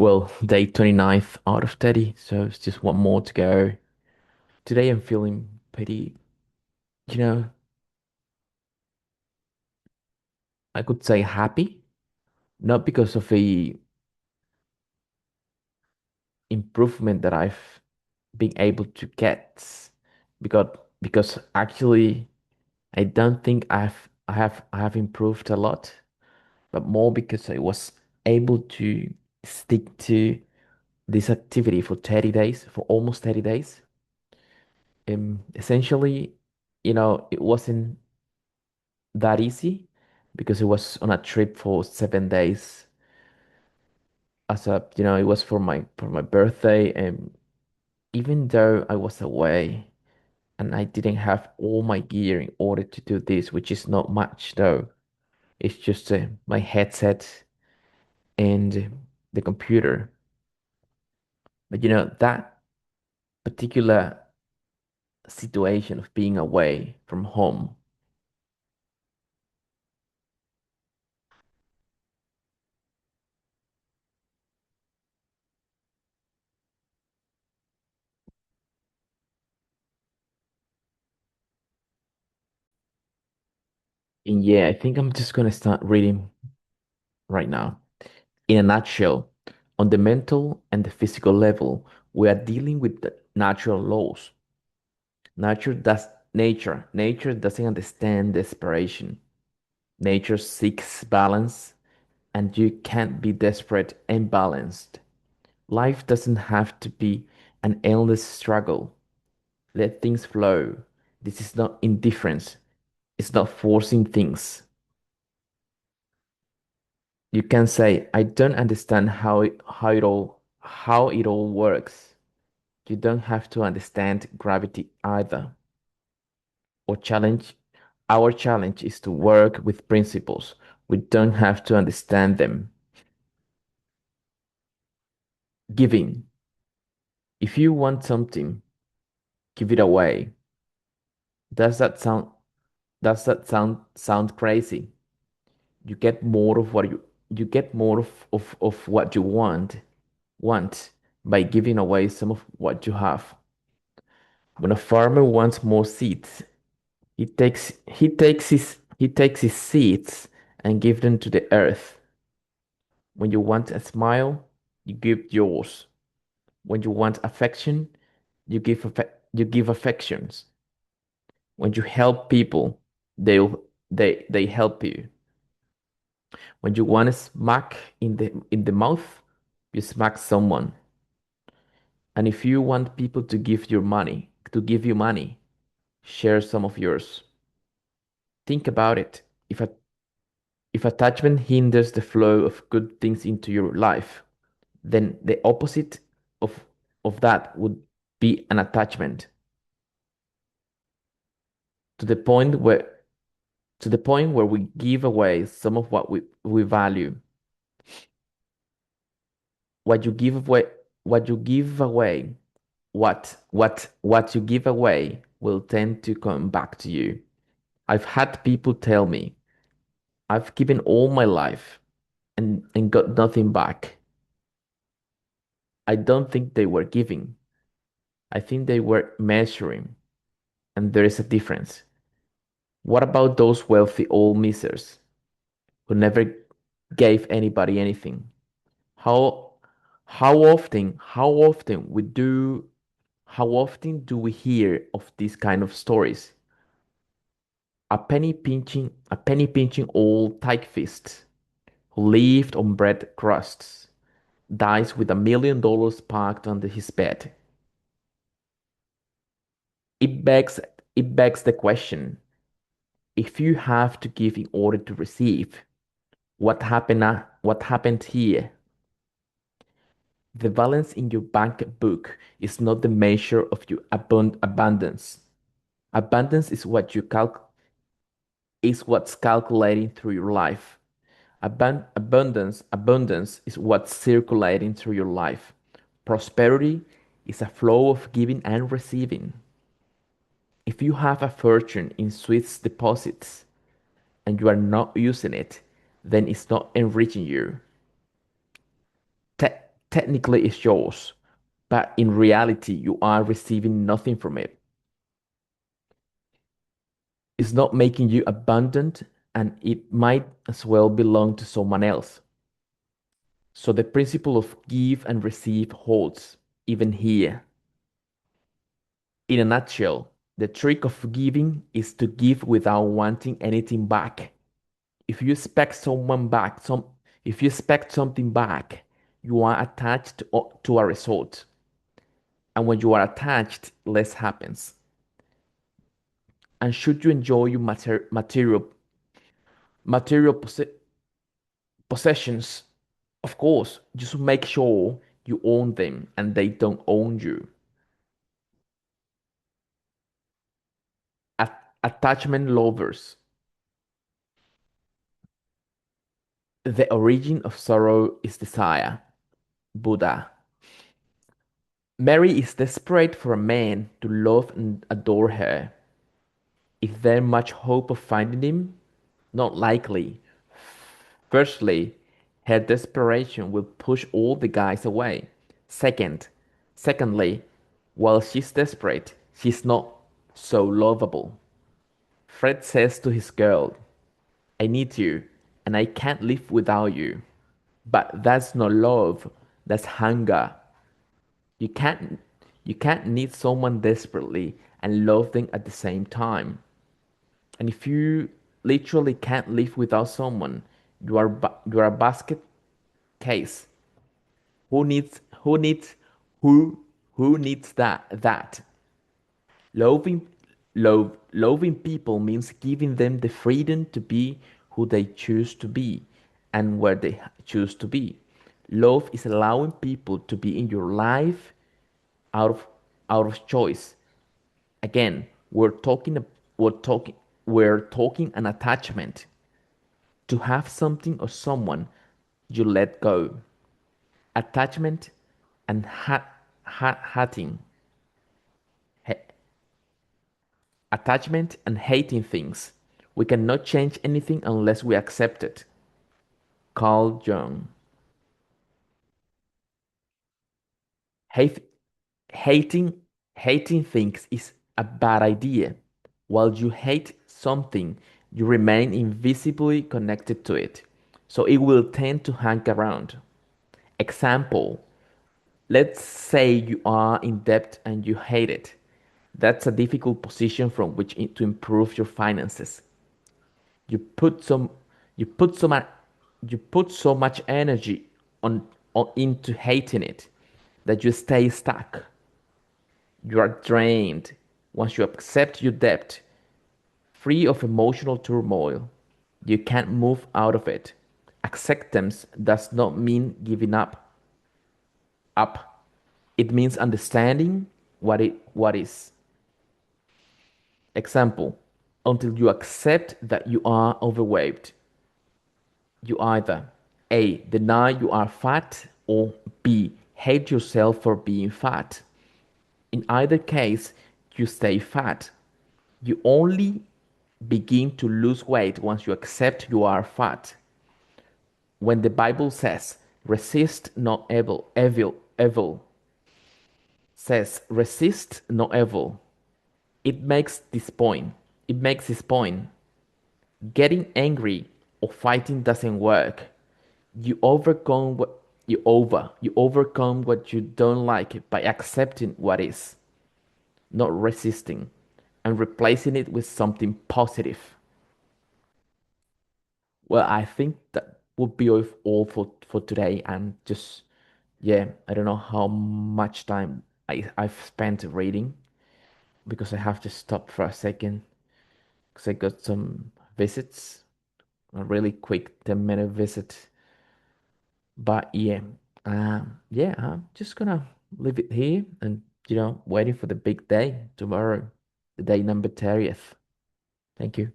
Well, day 29th out of 30, so it's just one more to go. Today I'm feeling pretty, you know, I could say happy, not because of the improvement that I've been able to get, because because actually I don't think I have improved a lot, but more because I was able to stick to this activity for 30 days, for almost 30 days. Essentially, it wasn't that easy because it was on a trip for 7 days. It was for my birthday, and even though I was away and I didn't have all my gear in order to do this, which is not much though. It's just my headset and the computer. But that particular situation of being away from home, and yeah, I think I'm just gonna start reading right now. In a nutshell, on the mental and the physical level, we are dealing with the natural laws. Nature doesn't understand desperation. Nature seeks balance, and you can't be desperate and balanced. Life doesn't have to be an endless struggle. Let things flow. This is not indifference. It's not forcing things. You can say, I don't understand how it all works. You don't have to understand gravity either. Or challenge Our challenge is to work with principles. We don't have to understand them. Giving. If you want something, give it away. Does that sound does that sound crazy? You get more of what you get more of what you want by giving away some of what you have. When a farmer wants more seeds, he takes his seeds and gives them to the earth. When you want a smile, you give yours. When you want affection, you give affections. When you help people, they help you. When you want a smack in the mouth, you smack someone. And if you want people to give you money, share some of yours. Think about it. If attachment hinders the flow of good things into your life, then the opposite of that would be an attachment to the point where we give away some of what we value. What you give away, what you give away, what you give away will tend to come back to you. I've had people tell me, I've given all my life and got nothing back. I don't think they were giving. I think they were measuring, and there is a difference. What about those wealthy old misers who never gave anybody anything? How how often do we hear of these kind of stories? A penny pinching old typist who lived on bread crusts dies with $1 million parked under his bed. It begs it begs the question, if you have to give in order to receive, what happened here? The balance in your bank book is not the measure of your abundance. Abundance is what's calculating through your life. Abundance is what's circulating through your life. Prosperity is a flow of giving and receiving. If you have a fortune in Swiss deposits and you are not using it, then it's not enriching you. technically it's yours, but in reality, you are receiving nothing from it. It's not making you abundant, and it might as well belong to someone else. So the principle of give and receive holds, even here. In a nutshell, the trick of giving is to give without wanting anything back. If you expect someone back, if you expect something back, you are attached to a result. And when you are attached, less happens. And should you enjoy your material possessions, of course, just make sure you own them and they don't own you. Attachment lovers. The origin of sorrow is desire. Buddha. Mary is desperate for a man to love and adore her. Is there much hope of finding him? Not likely. Firstly, her desperation will push all the guys away. Second, secondly, while she's desperate, she's not so lovable. Fred says to his girl, I need you, and I can't live without you. But that's not love, that's hunger. You can't you can't need someone desperately and love them at the same time. And if you literally can't live without someone, you are a basket case. Who needs who needs who needs that? Loving loving people means giving them the freedom to be who they choose to be and where they choose to be. Love is allowing people to be in your life out of out of choice. Again, we're talking we're talking an attachment to have something or someone you let go. Attachment and hating, attachment and hating things. We cannot change anything unless we accept it. Carl Jung. Hate, hating hating things is a bad idea. While you hate something, you remain invisibly connected to it, so it will tend to hang around. Example: let's say you are in debt and you hate it. That's a difficult position from which to improve your finances. You put some you put so much you put so much energy on into hating it that you stay stuck. You are drained. Once you accept your debt, free of emotional turmoil, you can't move out of it. Acceptance does not mean giving up. It means understanding what is. Example: until you accept that you are overweight, you either A. Deny you are fat, or B. Hate yourself for being fat. In either case, you stay fat. You only begin to lose weight once you accept you are fat. When the Bible says, resist not evil says, resist not evil, it makes this point. It makes this point. Getting angry or fighting doesn't work. You overcome what you don't like by accepting what is, not resisting, and replacing it with something positive. Well, I think that would be all for today. And just, yeah, I don't know how much time I've spent reading because I have to stop for a second because I got some visits, a really quick 10-minute visit. But yeah, yeah, I'm just gonna leave it here and, waiting for the big day tomorrow, the day number 30th. Thank you.